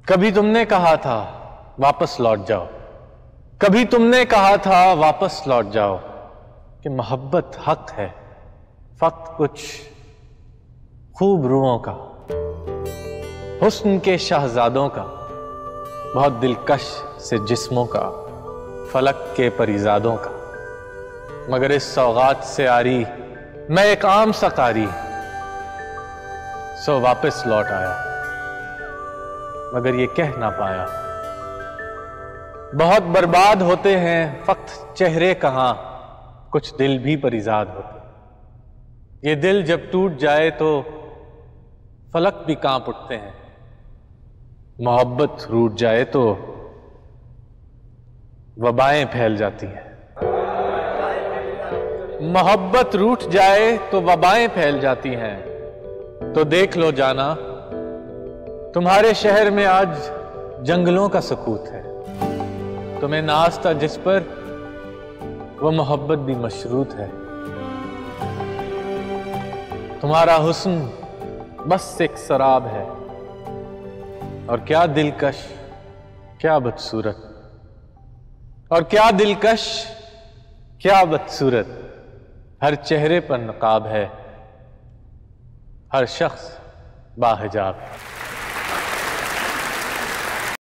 कभी तुमने कहा था वापस लौट जाओ, कभी तुमने कहा था वापस लौट जाओ कि मोहब्बत हक है, फक्त कुछ खूब रूहों का, हुस्न के शहजादों का, बहुत दिलकश से जिस्मों का, फलक के परिजादों का। मगर इस सौगात से आरी मैं एक आम सा कारी, सो वापस लौट आया मगर ये कह ना पाया। बहुत बर्बाद होते हैं फक्त चेहरे कहां, कुछ दिल भी परिजाद होते। ये दिल जब टूट जाए तो फलक भी कांप उठते हैं। मोहब्बत रूठ जाए तो वबाएं फैल जाती हैं। मोहब्बत रूठ जाए तो वबाएं फैल जाती हैं। तो देख लो जाना, तुम्हारे शहर में आज जंगलों का सकूत है। तुम्हें नाज था जिस पर, वो मोहब्बत भी मशरूत है। तुम्हारा हुस्न बस एक शराब है, और क्या दिलकश, क्या बदसूरत, और क्या दिलकश, क्या बदसूरत। हर चेहरे पर नकाब है, हर शख्स बाहिजाब है।